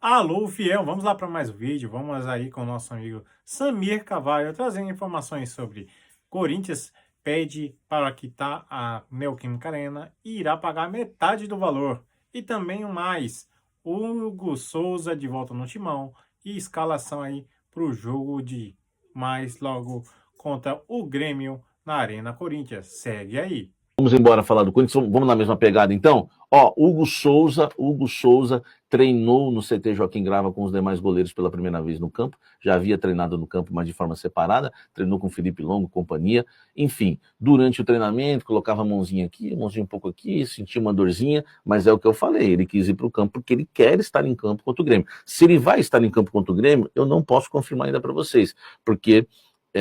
Alô, fiel, vamos lá para mais um vídeo. Vamos aí com o nosso amigo Samir Carvalho, trazendo informações sobre Corinthians pede para quitar a Neoquímica Arena e irá pagar metade do valor. E também o mais, Hugo Souza de volta no timão e escalação aí para o jogo de mais logo contra o Grêmio na Arena Corinthians. Segue aí. Vamos embora falar do Corinthians, vamos na mesma pegada então? Ó, Hugo Souza treinou no CT Joaquim Grava com os demais goleiros pela primeira vez no campo, já havia treinado no campo, mas de forma separada, treinou com Felipe Longo, companhia, enfim, durante o treinamento, colocava a mãozinha aqui, a mãozinha um pouco aqui, sentia uma dorzinha, mas é o que eu falei, ele quis ir para o campo porque ele quer estar em campo contra o Grêmio. Se ele vai estar em campo contra o Grêmio, eu não posso confirmar ainda para vocês, porque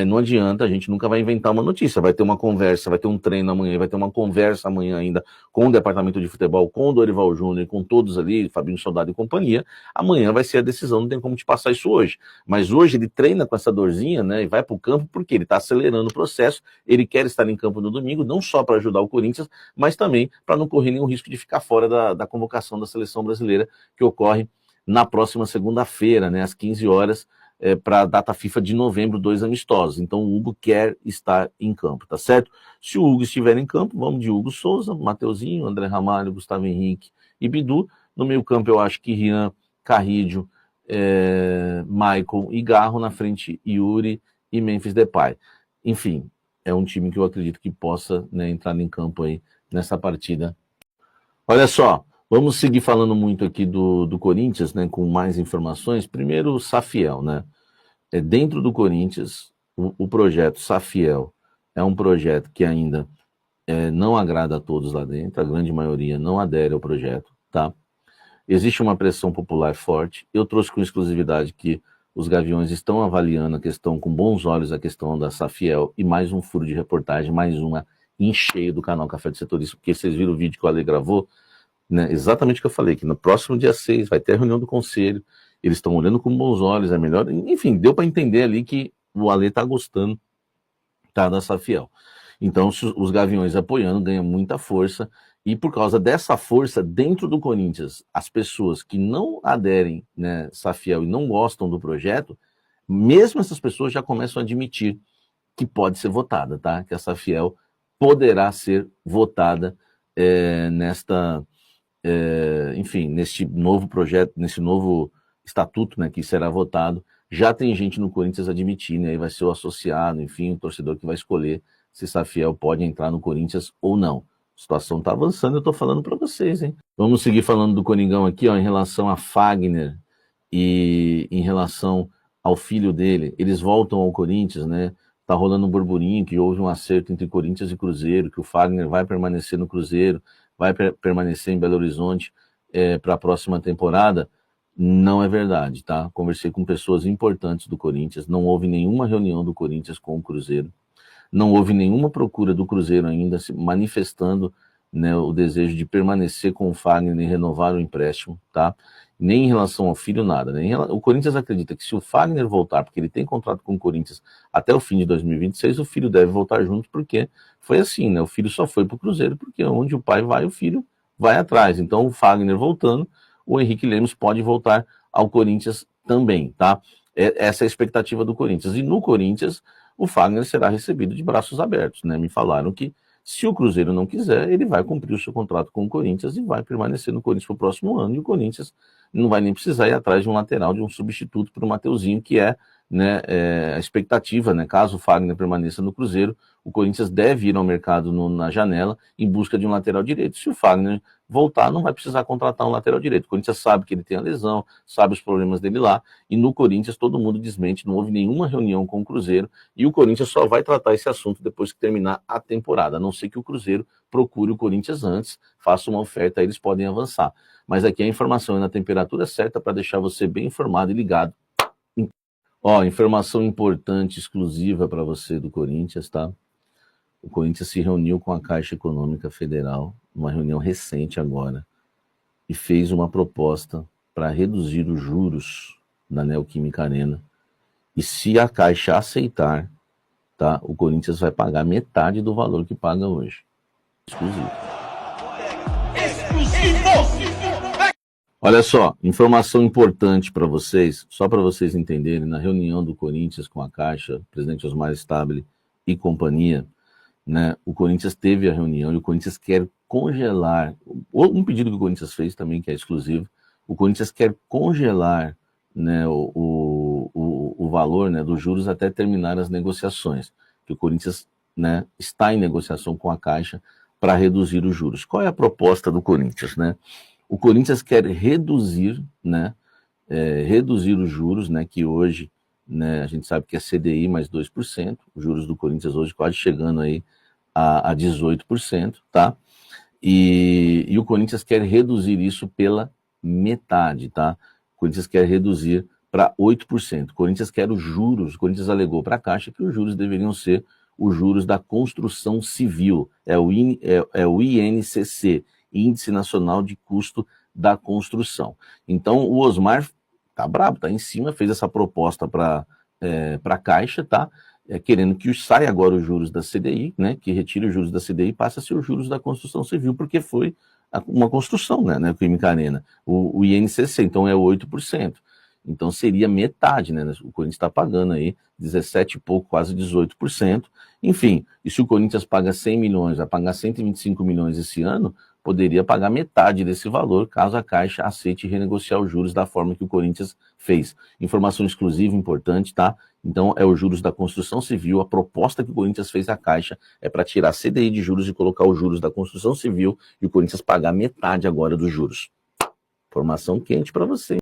não adianta, a gente nunca vai inventar uma notícia, vai ter uma conversa, vai ter um treino amanhã, vai ter uma conversa amanhã ainda com o departamento de futebol, com o Dorival Júnior, com todos ali, Fabinho Soldado e companhia, amanhã vai ser a decisão, não tem como te passar isso hoje, mas hoje ele treina com essa dorzinha, né, e vai para o campo porque ele está acelerando o processo, ele quer estar em campo no domingo, não só para ajudar o Corinthians, mas também para não correr nenhum risco de ficar fora da convocação da seleção brasileira, que ocorre na próxima segunda-feira, né, às 15 horas, para a data FIFA de novembro, 2 amistosos. Então o Hugo quer estar em campo, tá certo? Se o Hugo estiver em campo, vamos de Hugo Souza, Mateuzinho, André Ramalho, Gustavo Henrique e Bidu. No meio campo eu acho que Rian, Carrídio, Michael e Garro, na frente Yuri e Memphis Depay. Enfim, é um time que eu acredito que possa, né, entrar em campo aí nessa partida. Olha só, vamos seguir falando muito aqui do Corinthians, né, com mais informações. Primeiro, o Safiel, né? Dentro do Corinthians, o projeto Safiel é um projeto que ainda não agrada a todos lá dentro, a grande maioria não adere ao projeto, tá? Existe uma pressão popular forte. Eu trouxe com exclusividade que os Gaviões estão avaliando a questão com bons olhos, a questão da Safiel, e mais um furo de reportagem, mais uma em cheio do canal Café de Setorista, porque vocês viram o vídeo que o Ale gravou, né? Exatamente o que eu falei, que no próximo dia 6 vai ter a reunião do conselho, eles estão olhando com bons olhos, é melhor, enfim, deu para entender ali que o Ale está gostando, tá, da Safiel. Então, os Gaviões apoiando, ganham muita força, e por causa dessa força, dentro do Corinthians, as pessoas que não aderem, né, Safiel, e não gostam do projeto, mesmo essas pessoas já começam a admitir que pode ser votada, tá? Que a Safiel poderá ser votada enfim, neste novo projeto, nesse novo estatuto, né, que será votado. Já tem gente no Corinthians admitindo, aí vai ser o associado, enfim, o torcedor que vai escolher se Safiel pode entrar no Corinthians ou não. A situação está avançando, eu estou falando para vocês, hein? Vamos seguir falando do Coringão aqui, ó, em relação a Fagner e em relação ao filho dele. Eles voltam ao Corinthians, né? Tá rolando um burburinho que houve um acerto entre Corinthians e Cruzeiro, que o Fagner vai permanecer no Cruzeiro, vai permanecer em Belo Horizonte para a próxima temporada. Não é verdade, tá? Conversei com pessoas importantes do Corinthians, não houve nenhuma reunião do Corinthians com o Cruzeiro, não houve nenhuma procura do Cruzeiro ainda se manifestando, né, o desejo de permanecer com o Fagner e renovar o empréstimo, tá? Nem em relação ao filho, nada. O Corinthians acredita que se o Fagner voltar, porque ele tem contrato com o Corinthians até o fim de 2026, o filho deve voltar junto, porque foi assim, né? O filho só foi para o Cruzeiro, porque onde o pai vai, o filho vai atrás. Então, o Fagner voltando, o Henrique Lemos pode voltar ao Corinthians também, tá? Essa é a expectativa do Corinthians. E no Corinthians, o Fagner será recebido de braços abertos, né? Me falaram que se o Cruzeiro não quiser, ele vai cumprir o seu contrato com o Corinthians e vai permanecer no Corinthians para o próximo ano. E o Corinthians não vai nem precisar ir atrás de um lateral, de um substituto para o Mateuzinho, que é, né, a expectativa, né? Caso o Fagner permaneça no Cruzeiro, o Corinthians deve ir ao mercado na janela em busca de um lateral direito. Se o Fagner voltar, não vai precisar contratar um lateral direito. O Corinthians sabe que ele tem a lesão, sabe os problemas dele lá, e no Corinthians todo mundo desmente, não houve nenhuma reunião com o Cruzeiro, e o Corinthians só vai tratar esse assunto depois que terminar a temporada, a não ser que o Cruzeiro procure o Corinthians antes, faça uma oferta, aí eles podem avançar. Mas aqui a informação é na temperatura certa para deixar você bem informado e ligado. Ó, informação importante, exclusiva para você do Corinthians, tá? O Corinthians se reuniu com a Caixa Econômica Federal, uma reunião recente agora, e fez uma proposta para reduzir os juros da Neoquímica Arena. E se a Caixa aceitar, tá, o Corinthians vai pagar metade do valor que paga hoje. Exclusivo. Olha só, informação importante para vocês, só para vocês entenderem, na reunião do Corinthians com a Caixa, presidente Osmar Stabile e companhia, né, o Corinthians teve a reunião e o Corinthians quer congelar, um pedido que o Corinthians fez também, que é exclusivo, o Corinthians quer congelar, né, o valor, né, dos juros até terminar as negociações, que o Corinthians, né, está em negociação com a Caixa para reduzir os juros. Qual é a proposta do Corinthians, né? O Corinthians quer reduzir, né, reduzir os juros, né, que hoje, né, a gente sabe que é CDI mais 2%, os juros do Corinthians hoje quase chegando aí a 18%, tá? E o Corinthians quer reduzir isso pela metade, tá? O Corinthians quer reduzir para 8%. O Corinthians quer os juros, o Corinthians alegou para a Caixa que os juros deveriam ser os juros da construção civil, é o INCC, Índice Nacional de Custo da Construção. Então, o Osmar tá brabo, tá em cima, fez essa proposta para a Caixa, tá? Querendo que saia agora os juros da CDI, né? Que retire os juros da CDI e passe a ser os juros da construção civil, porque foi uma construção, né? O Química Arena, o INCC, então é 8%. Então seria metade, né? O Corinthians está pagando aí 17 e pouco, quase 18%. Enfim, e se o Corinthians paga 100 milhões, vai pagar 125 milhões esse ano, poderia pagar metade desse valor, caso a Caixa aceite renegociar os juros da forma que o Corinthians fez. Informação exclusiva, importante, tá? Então, é os juros da construção civil. A proposta que o Corinthians fez à Caixa é para tirar a CDI de juros e colocar os juros da construção civil e o Corinthians pagar metade agora dos juros. Informação quente para você.